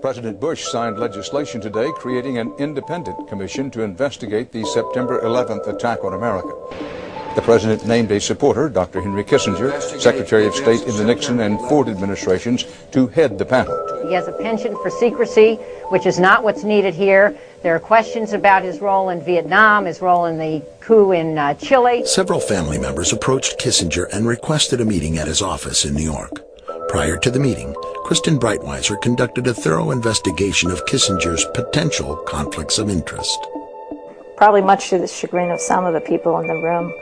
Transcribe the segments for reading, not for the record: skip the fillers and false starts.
President Bush signed legislation today creating an independent commission to investigate the September 11th attack on America. The president named a supporter, Dr. Henry Kissinger, Secretary of State in the Nixon and Ford administrations, to head the panel. He has a penchant for secrecy, which is not what's needed here. There are questions about his role in Vietnam, his role in the coup in Chile. Several family members approached Kissinger and requested a meeting at his office in New York. Prior to the meeting, Kristen Breitweiser conducted a thorough investigation of Kissinger's potential conflicts of interest. Probably much to the chagrin of some of the people in the room,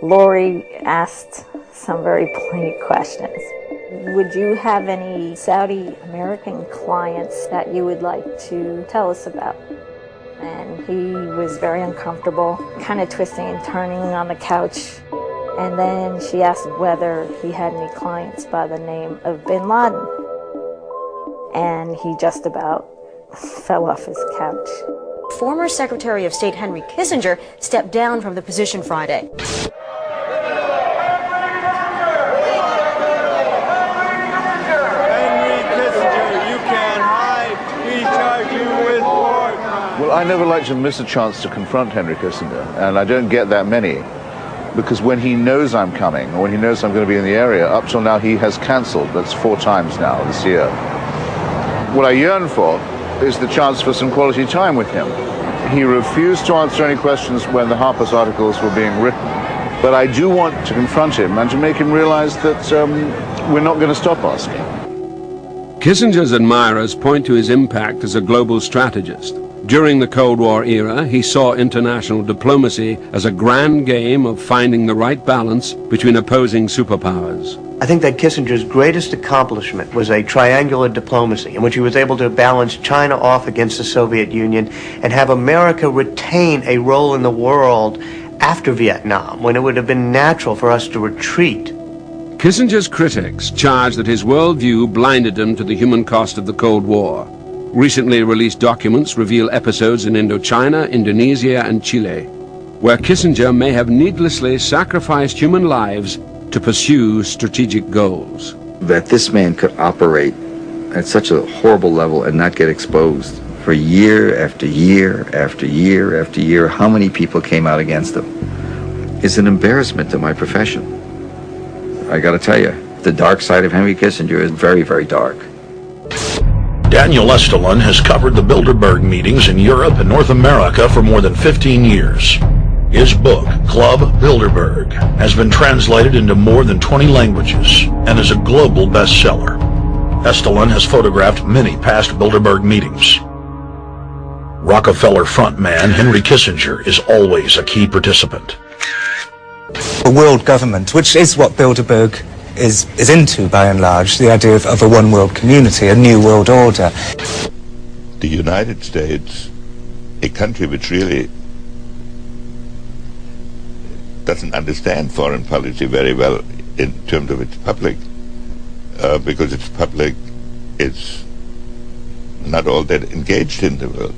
Lori asked some very poignant questions. Would you have any Saudi American clients that you would like to tell us about? And he was very uncomfortable, kind of twisting and turning on the couch. And then she asked whether he had any clients by the name of Bin Laden. And he just about fell off his couch. Former Secretary of State Henry Kissinger stepped down from the position Friday. Well, I never like to miss a chance to confront Henry Kissinger, and I don't get that many, because when he knows I'm coming, or when he knows I'm going to be in the area, up till now he has cancelled. That's 4 times now this year. What I yearn for is the chance for some quality time with him. He refused to answer any questions when the Harper's articles were being written, but I do want to confront him and to make him realize that we're not going to stop asking. Kissinger's admirers point to his impact as a global strategist. During the Cold War era, he saw international diplomacy as a grand game of finding the right balance between opposing superpowers. I think that Kissinger's greatest accomplishment was a triangular diplomacy in which he was able to balance China off against the Soviet Union and have America retain a role in the world after Vietnam, when it would have been natural for us to retreat. Kissinger's critics charge that his worldview blinded him to the human cost of the Cold War. Recently released documents reveal episodes in Indochina, Indonesia, and Chile, where Kissinger may have needlessly sacrificed human lives to pursue strategic goals. That this man could operate at such a horrible level and not get exposed for year after year after year after year, how many people came out against him, is an embarrassment to my profession. I gotta tell you, the dark side of Henry Kissinger is very, very dark. Daniel Estulin has covered the Bilderberg meetings in Europe and North America for more than 15 years. His book, Club Bilderberg, has been translated into more than 20 languages and is a global bestseller. Estulin has photographed many past Bilderberg meetings. Rockefeller frontman Henry Kissinger is always a key participant. The world government, which is what Bilderberg is into by and large, the idea of a one world community, a new world order. The United States, a country which really doesn't understand foreign policy very well in terms of its public, because its public is not all that engaged in the world.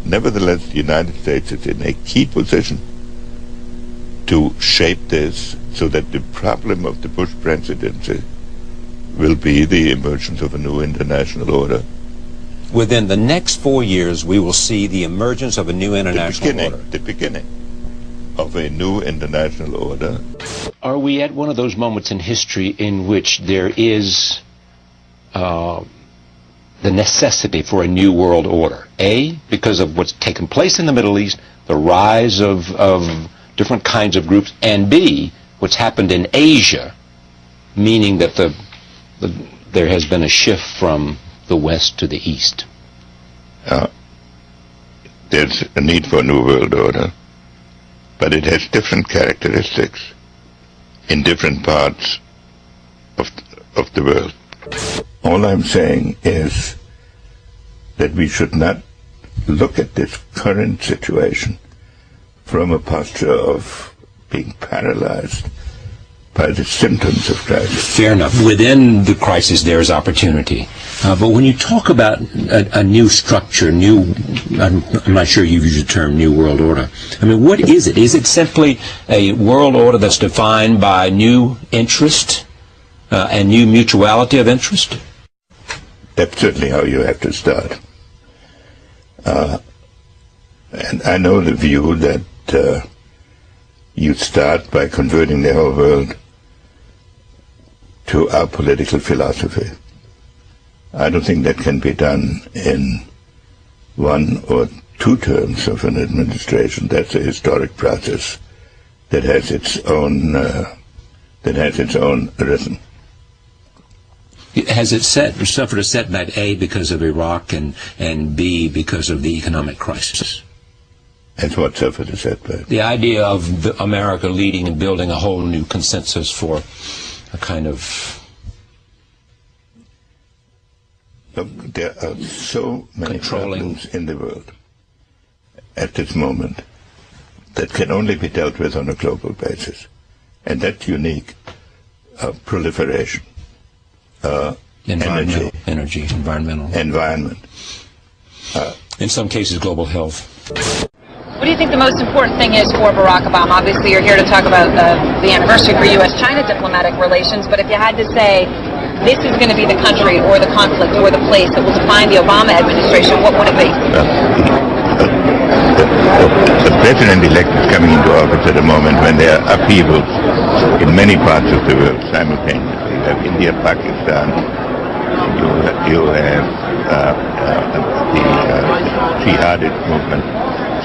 Nevertheless, the United States is in a key position to shape this so that the problem of the Bush presidency will be the emergence of a new international order. Within the next 4 years, we will see the emergence of a new international order. The beginning of a new international order. Are we at one of those moments in history in which there is the necessity for a new world order? A, because of what's taken place in the Middle East, the rise of different kinds of groups, and B, what's happened in Asia, meaning that there has been a shift from the West to the East. There's a need for a new world order, but it has different characteristics in different parts of the world. All I'm saying is that we should not look at this current situation from a posture of being paralyzed by the symptoms of crisis. Fair enough. Within the crisis, there is opportunity. But when you talk about a new structure, I'm not sure you've used the term new world order. I mean, what is it? Is it simply a world order that's defined by new interest and new mutuality of interest? That's certainly how you have to start. And I know the view that you start by converting the whole world to our political philosophy. I don't think that can be done in 1 or 2 terms of an administration. That's a historic process that has its own rhythm. Has it suffered a setback, A, because of Iraq, and B, because of the economic crisis? And what suffered a setback? The idea of America leading and building a whole new consensus for a kind of... There are so many problems in the world at this moment that can only be dealt with on a global basis. And that's unique. Proliferation. Energy, environmental. Environment. In some cases, global health. What do you think the most important thing is for Barack Obama? Obviously, you're here to talk about the anniversary for U.S.-China diplomatic relations, but if you had to say this is going to be the country or the conflict or the place that will define the Obama administration, what would it be? The president-elect is coming into office at a moment when there are upheavals in many parts of the world simultaneously. You have India, Pakistan, you have the jihadist movement.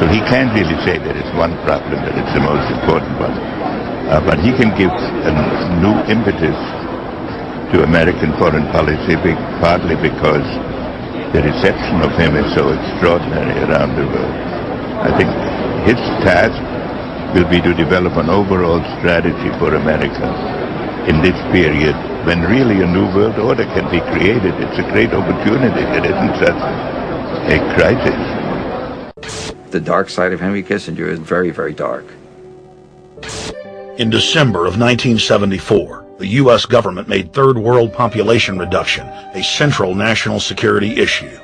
So he can't really say there is one problem that is the most important one. But he can give a new impetus to American foreign policy, partly because the reception of him is so extraordinary around the world. I think his task will be to develop an overall strategy for America in this period when really a new world order can be created. It's a great opportunity. There isn't such a crisis. The dark side of Henry Kissinger is very, very dark. In December of 1974, the U.S. government made Third World population reduction a central national security issue.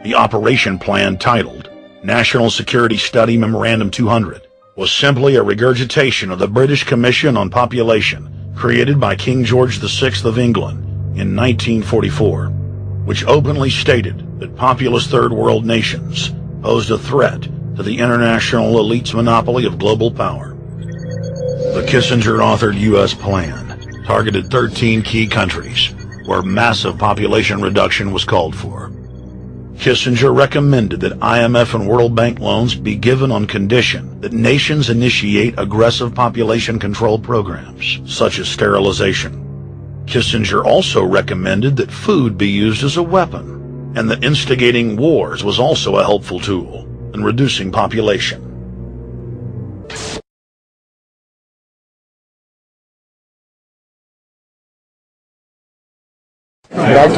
The operation plan, titled National Security Study Memorandum 200, was simply a regurgitation of the British Commission on Population created by King George VI of England in 1944, which openly stated that populous Third World nations posed a threat to the international elite's monopoly of global power. The Kissinger-authored U.S. plan targeted 13 key countries where massive population reduction was called for. Kissinger recommended that IMF and World Bank loans be given on condition that nations initiate aggressive population control programs, such as sterilization. Kissinger also recommended that food be used as a weapon, and that instigating wars was also a helpful tool in reducing population.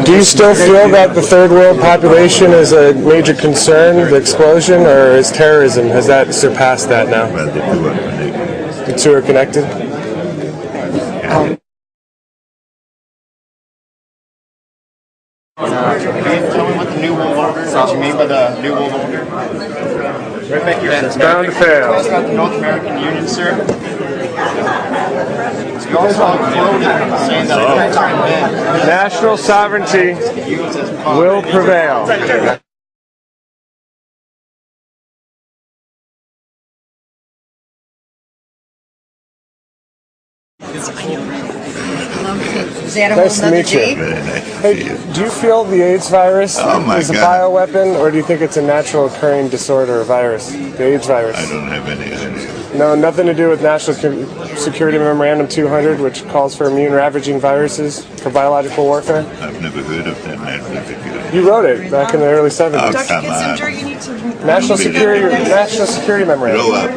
Do you still feel that the Third World population is a major concern, the explosion, or is terrorism, has that surpassed that now? Well, the two are connected. The two are connected? Can you tell me what the New World Order is, what you mean by the New World Order? Right back here. It's bound to fail. It's got the North American Union, sir. You also quoted saying that every time national sovereignty will prevail. Nice to meet you. Hey, do you feel the AIDS virus is a bioweapon, or do you think it's a natural occurring disorder or virus? The AIDS virus. I don't have any idea. No, nothing to do with National Security Memorandum 200, which calls for immune-ravaging viruses for biological warfare? I've never heard of that national security. You wrote it back in the early 70s. Oh, come on. you need to... National Security Memorandum. Grow up.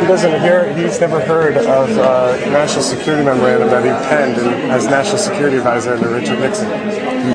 He doesn't hear. He's never heard of National Security Memorandum that he penned as National Security Advisor under Richard Nixon.